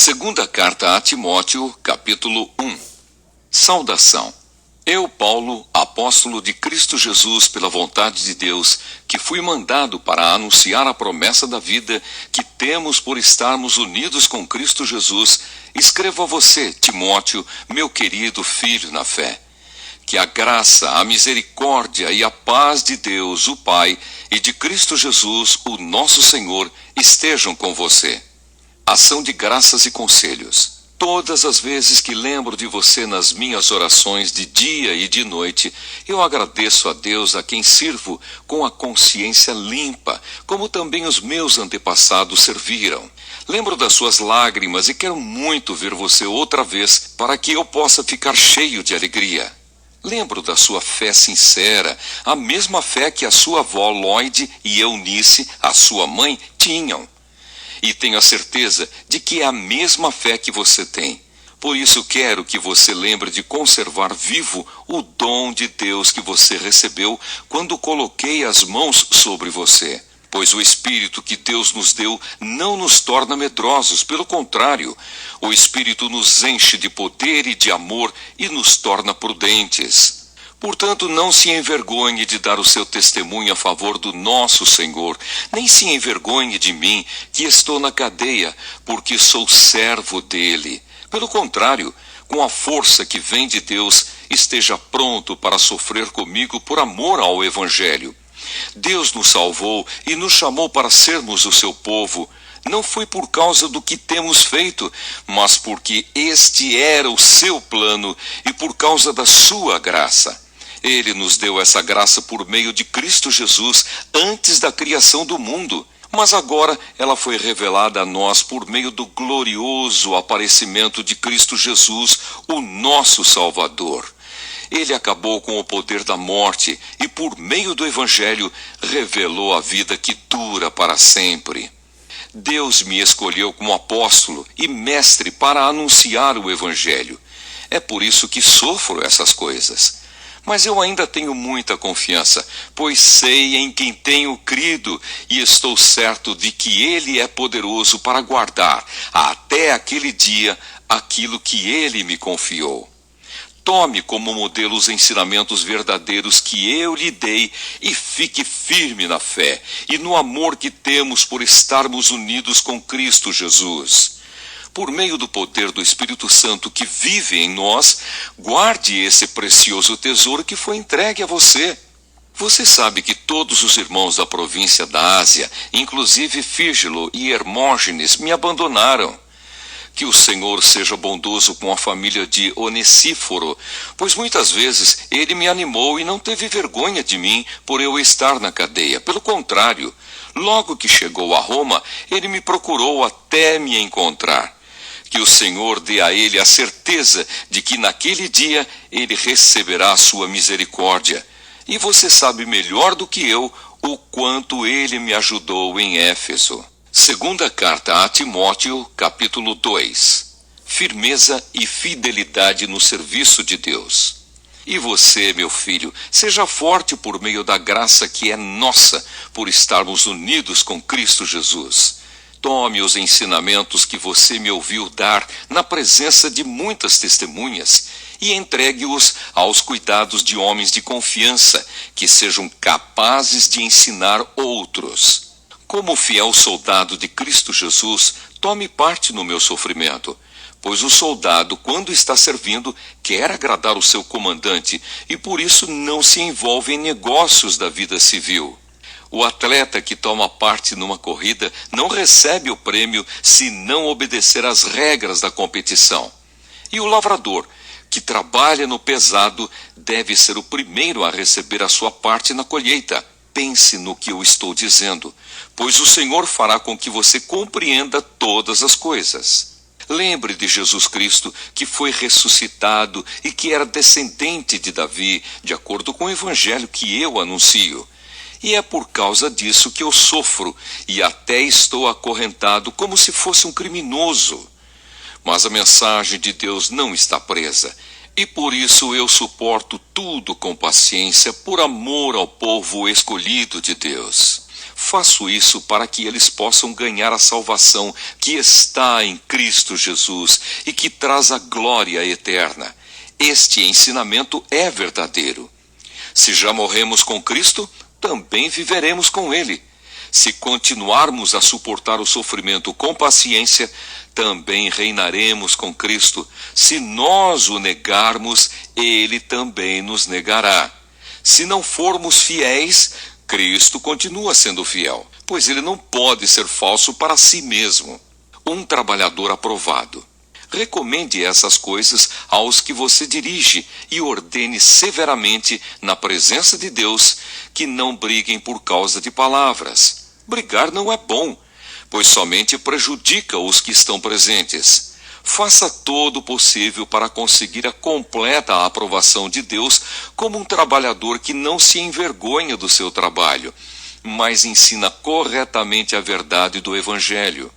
Segunda carta a Timóteo, capítulo 1. Saudação. Eu, Paulo, apóstolo de Cristo Jesus pela vontade de Deus, que fui mandado para anunciar a promessa da vida que temos por estarmos unidos com Cristo Jesus, escrevo a você, Timóteo, meu querido filho na fé. Que a graça, a misericórdia e a paz de Deus, o Pai, e de Cristo Jesus, o nosso Senhor, estejam com você. Ação de graças e conselhos. Todas as vezes que lembro de você nas minhas orações de dia e de noite, eu agradeço a Deus a quem sirvo com a consciência limpa, como também os meus antepassados serviram. Lembro das suas lágrimas e quero muito ver você outra vez para que eu possa ficar cheio de alegria. Lembro da sua fé sincera, a mesma fé que a sua avó Lloyd e Eunice, a sua mãe, tinham. E tenho a certeza de que é a mesma fé que você tem. Por isso quero que você lembre de conservar vivo o dom de Deus que você recebeu quando coloquei as mãos sobre você. Pois o Espírito que Deus nos deu não nos torna medrosos, pelo contrário, o Espírito nos enche de poder e de amor e nos torna prudentes. Portanto, não se envergonhe de dar o seu testemunho a favor do nosso Senhor, nem se envergonhe de mim, que estou na cadeia, porque sou servo dele. Pelo contrário, com a força que vem de Deus, esteja pronto para sofrer comigo por amor ao Evangelho. Deus nos salvou e nos chamou para sermos o seu povo. Não foi por causa do que temos feito, mas porque este era o seu plano e por causa da sua graça. Ele nos deu essa graça por meio de Cristo Jesus antes da criação do mundo, mas agora ela foi revelada a nós por meio do glorioso aparecimento de Cristo Jesus, o nosso Salvador. Ele acabou com o poder da morte e, por meio do Evangelho, revelou a vida que dura para sempre. Deus me escolheu como apóstolo e mestre para anunciar o Evangelho. É por isso que sofro essas coisas. Mas eu ainda tenho muita confiança, pois sei em quem tenho crido e estou certo de que Ele é poderoso para guardar até aquele dia aquilo que Ele me confiou. Tome como modelo os ensinamentos verdadeiros que eu lhe dei e fique firme na fé e no amor que temos por estarmos unidos com Cristo Jesus. Por meio do poder do Espírito Santo que vive em nós, guarde esse precioso tesouro que foi entregue a você. Você sabe que todos os irmãos da província da Ásia, inclusive Fígelo e Hermógenes, me abandonaram. Que o Senhor seja bondoso com a família de Onesíforo, pois muitas vezes ele me animou e não teve vergonha de mim por eu estar na cadeia. Pelo contrário, logo que chegou a Roma, ele me procurou até me encontrar. Que o Senhor dê a ele a certeza de que naquele dia ele receberá a sua misericórdia. E você sabe melhor do que eu o quanto ele me ajudou em Éfeso. Segunda carta a Timóteo, capítulo 2. Firmeza e fidelidade no serviço de Deus. E você, meu filho, seja forte por meio da graça que é nossa, por estarmos unidos com Cristo Jesus. Tome os ensinamentos que você me ouviu dar na presença de muitas testemunhas e entregue-os aos cuidados de homens de confiança, que sejam capazes de ensinar outros. Como fiel soldado de Cristo Jesus, tome parte no meu sofrimento, pois o soldado, quando está servindo, quer agradar o seu comandante e por isso não se envolve em negócios da vida civil. O atleta que toma parte numa corrida não recebe o prêmio se não obedecer às regras da competição. E o lavrador, que trabalha no pesado, deve ser o primeiro a receber a sua parte na colheita. Pense no que eu estou dizendo, pois o Senhor fará com que você compreenda todas as coisas. Lembre de Jesus Cristo, que foi ressuscitado e que era descendente de Davi, de acordo com o evangelho que eu anuncio. E é por causa disso que eu sofro e até estou acorrentado como se fosse um criminoso. Mas a mensagem de Deus não está presa, e por isso eu suporto tudo com paciência por amor ao povo escolhido de Deus. Faço isso para que eles possam ganhar a salvação que está em Cristo Jesus e que traz a glória eterna. Este ensinamento é verdadeiro. Se já morremos com Cristo, também viveremos com Ele. Se continuarmos a suportar o sofrimento com paciência, também reinaremos com Cristo. Se nós o negarmos, Ele também nos negará. Se não formos fiéis, Cristo continua sendo fiel, pois Ele não pode ser falso para si mesmo. Um trabalhador aprovado. Recomende essas coisas aos que você dirige e ordene severamente, na presença de Deus, que não briguem por causa de palavras. Brigar não é bom, pois somente prejudica os que estão presentes. Faça todo o possível para conseguir a completa aprovação de Deus como um trabalhador que não se envergonha do seu trabalho, mas ensina corretamente a verdade do Evangelho.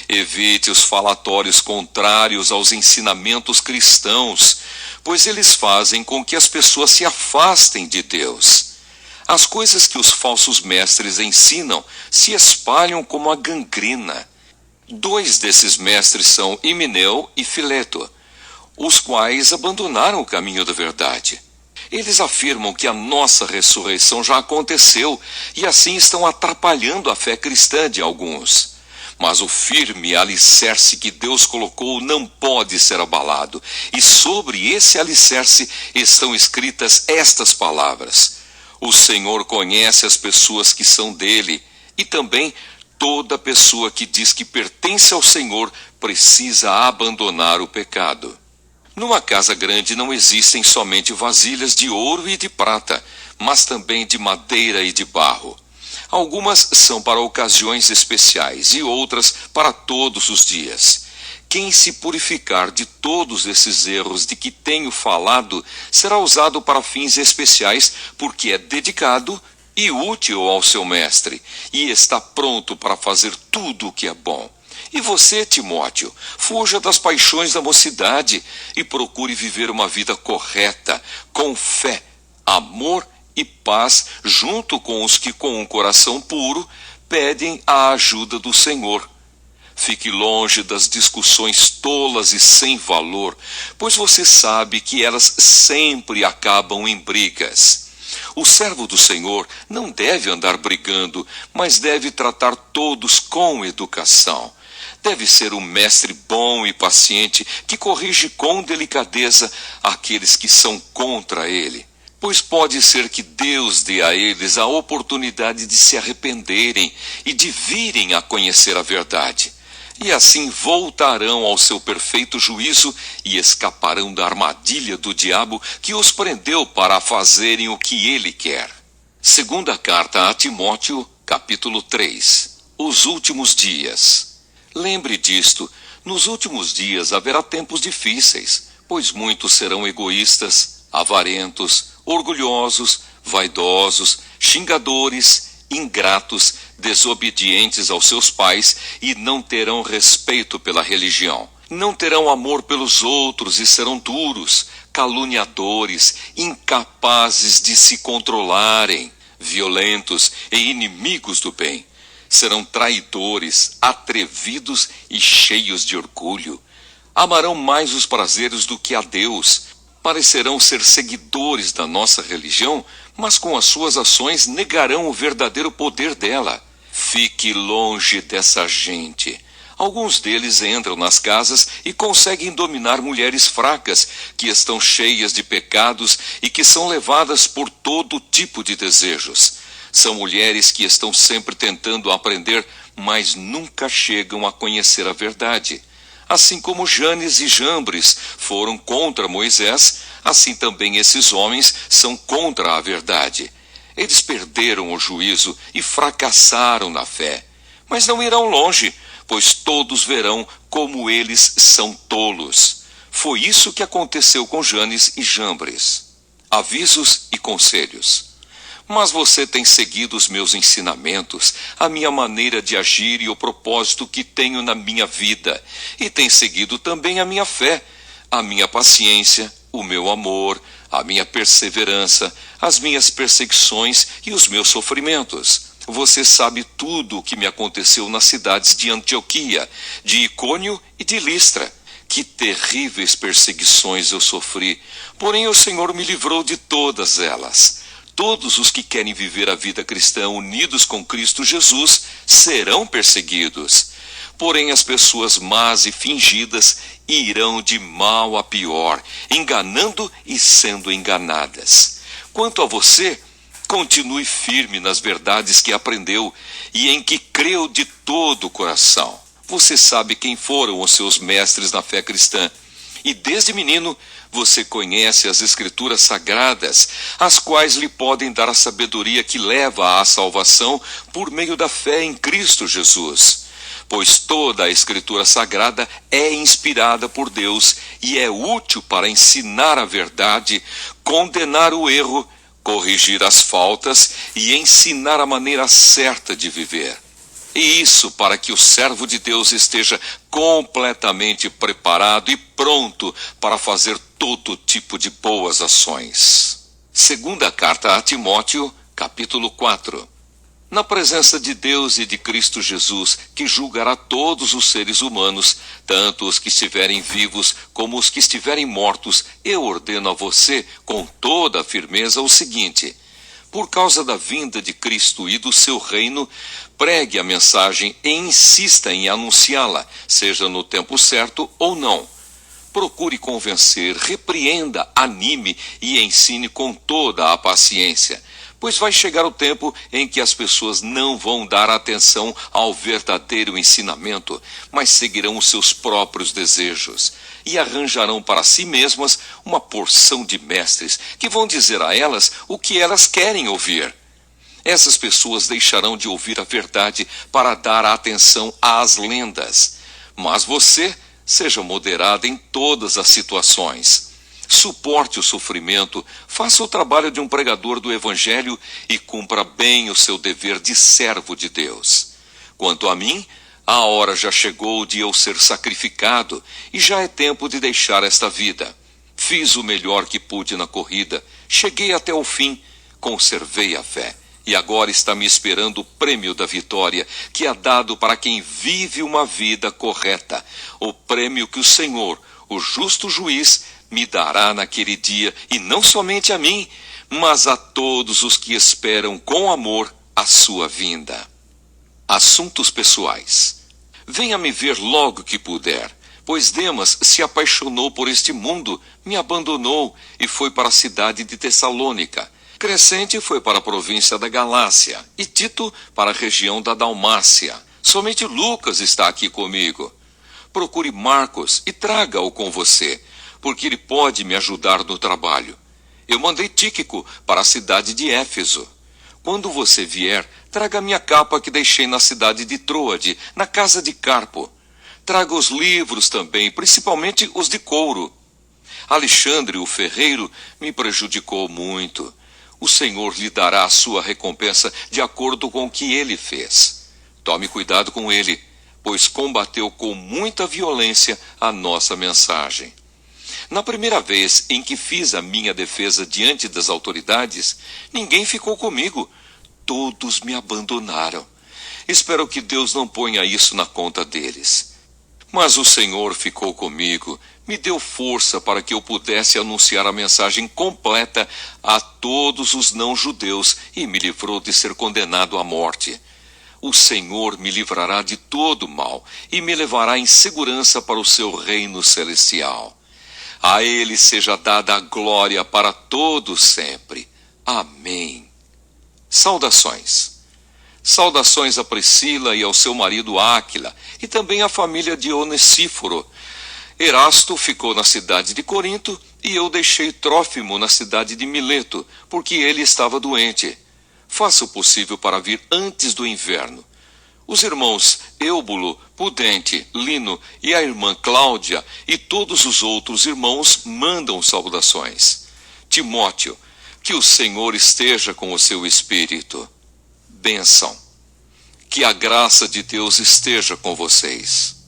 Evite os falatórios contrários aos ensinamentos cristãos, pois eles fazem com que as pessoas se afastem de Deus. As coisas que os falsos mestres ensinam se espalham como a gangrena. 2 desses mestres são Himeneu e Fileto, os quais abandonaram o caminho da verdade. Eles afirmam que a nossa ressurreição já aconteceu e assim estão atrapalhando a fé cristã de alguns. Mas o firme alicerce que Deus colocou não pode ser abalado, e sobre esse alicerce estão escritas estas palavras: o Senhor conhece as pessoas que são dele, e também toda pessoa que diz que pertence ao Senhor precisa abandonar o pecado. Numa casa grande não existem somente vasilhas de ouro e de prata, mas também de madeira e de barro. Algumas são para ocasiões especiais e outras para todos os dias. Quem se purificar de todos esses erros de que tenho falado será usado para fins especiais, porque é dedicado e útil ao seu mestre, e está pronto para fazer tudo o que é bom. E você, Timóteo, fuja das paixões da mocidade e procure viver uma vida correta, com fé, amor e paz, junto com os que com um coração puro pedem a ajuda do Senhor. Fique longe das discussões tolas e sem valor, pois você sabe que elas sempre acabam em brigas. O servo do Senhor não deve andar brigando, mas deve tratar todos com educação. Deve ser um mestre bom e paciente que corrige com delicadeza aqueles que são contra ele. Pois pode ser que Deus dê a eles a oportunidade de se arrependerem e de virem a conhecer a verdade. E assim voltarão ao seu perfeito juízo e escaparão da armadilha do diabo que os prendeu para fazerem o que ele quer. Segunda carta a Timóteo, capítulo 3. Os últimos dias. Lembre disto, nos últimos dias haverá tempos difíceis, pois muitos serão egoístas, avarentos, orgulhosos, vaidosos, xingadores, ingratos, desobedientes aos seus pais e não terão respeito pela religião. Não terão amor pelos outros e serão duros, caluniadores, incapazes de se controlarem, violentos e inimigos do bem. Serão traidores, atrevidos e cheios de orgulho. Amarão mais os prazeres do que a Deus. Parecerão ser seguidores da nossa religião, mas com as suas ações negarão o verdadeiro poder dela. Fique longe dessa gente. Alguns deles entram nas casas e conseguem dominar mulheres fracas, que estão cheias de pecados e que são levadas por todo tipo de desejos. São mulheres que estão sempre tentando aprender, mas nunca chegam a conhecer a verdade. Assim como Janes e Jambres foram contra Moisés, assim também esses homens são contra a verdade. Eles perderam o juízo e fracassaram na fé. Mas não irão longe, pois todos verão como eles são tolos. Foi isso que aconteceu com Janes e Jambres. Avisos e conselhos. Mas você tem seguido os meus ensinamentos, a minha maneira de agir e o propósito que tenho na minha vida, e tem seguido também a minha fé, a minha paciência, o meu amor, a minha perseverança, as minhas perseguições e os meus sofrimentos. você sabe tudo o que me aconteceu nas cidades de Antioquia, de Icônio e de Listra. Que terríveis perseguições eu sofri, porém o Senhor me livrou de todas elas. Todos os que querem viver a vida cristã unidos com Cristo Jesus serão perseguidos. Porém as pessoas más e fingidas irão de mal a pior, enganando e sendo enganadas. Quanto a você, continue firme nas verdades que aprendeu e em que creu de todo o coração. Você sabe quem foram os seus mestres na fé cristã. E desde menino, você conhece as Escrituras Sagradas, as quais lhe podem dar a sabedoria que leva à salvação por meio da fé em Cristo Jesus. Pois toda a Escritura Sagrada é inspirada por Deus e é útil para ensinar a verdade, condenar o erro, corrigir as faltas e ensinar a maneira certa de viver. E isso para que o servo de Deus esteja completamente preparado e pronto para fazer todo tipo de boas ações. Segunda carta a Timóteo, capítulo 4. Na presença de Deus e de Cristo Jesus, que julgará todos os seres humanos, tanto os que estiverem vivos como os que estiverem mortos, eu ordeno a você com toda a firmeza o seguinte: por causa da vinda de Cristo e do seu reino, pregue a mensagem e insista em anunciá-la, seja no tempo certo ou não. Procure convencer, repreenda, anime e ensine com toda a paciência, pois vai chegar o tempo em que as pessoas não vão dar atenção ao verdadeiro ensinamento, mas seguirão os seus próprios desejos e arranjarão para si mesmas uma porção de mestres que vão dizer a elas o que elas querem ouvir. Essas pessoas deixarão de ouvir a verdade para dar atenção às lendas. Mas você seja moderado em todas as situações. Suporte o sofrimento, faça o trabalho de um pregador do Evangelho e cumpra bem o seu dever de servo de Deus. Quanto a mim, a hora já chegou de eu ser sacrificado e já é tempo de deixar esta vida. Fiz o melhor que pude na corrida, cheguei até o fim, conservei a fé. E agora está me esperando o prêmio da vitória, que é dado para quem vive uma vida correta. O prêmio que o Senhor, o justo juiz, me dará naquele dia, e não somente a mim, mas a todos os que esperam com amor a sua vinda. Assuntos pessoais. Venha me ver logo que puder, pois Demas se apaixonou por este mundo, me abandonou e foi para a cidade de Tessalônica. Crescente foi para a província da Galácia e Tito para a região da Dalmácia. Somente Lucas está aqui comigo. Procure Marcos e traga-o com você, porque ele pode me ajudar no trabalho. Eu mandei Tíquico para a cidade de Éfeso. Quando você vier, traga minha capa que deixei na cidade de Troade, na casa de Carpo. Traga os livros também, principalmente os de couro. Alexandre, o ferreiro, me prejudicou muito. O Senhor lhe dará a sua recompensa de acordo com o que ele fez. Tome cuidado com ele, pois combateu com muita violência a nossa mensagem. Na primeira vez em que fiz a minha defesa diante das autoridades, ninguém ficou comigo. Todos me abandonaram. Espero que Deus não ponha isso na conta deles. Mas o Senhor ficou comigo, me deu força para que eu pudesse anunciar a mensagem completa a todos os não-judeus e me livrou de ser condenado à morte. O Senhor me livrará de todo mal e me levará em segurança para o seu reino celestial. A ele seja dada a glória para todos sempre. Amém. Saudações. Saudações a Priscila e ao seu marido Áquila, e também à família de Onesíforo. Erasto ficou na cidade de Corinto, e eu deixei Trófimo na cidade de Mileto, porque ele estava doente. Faça o possível para vir antes do inverno. Os irmãos Eúbulo, Pudente, Lino e a irmã Cláudia e todos os outros irmãos mandam saudações. Timóteo, que o Senhor esteja com o seu espírito. Bênção. Que a graça de Deus esteja com vocês.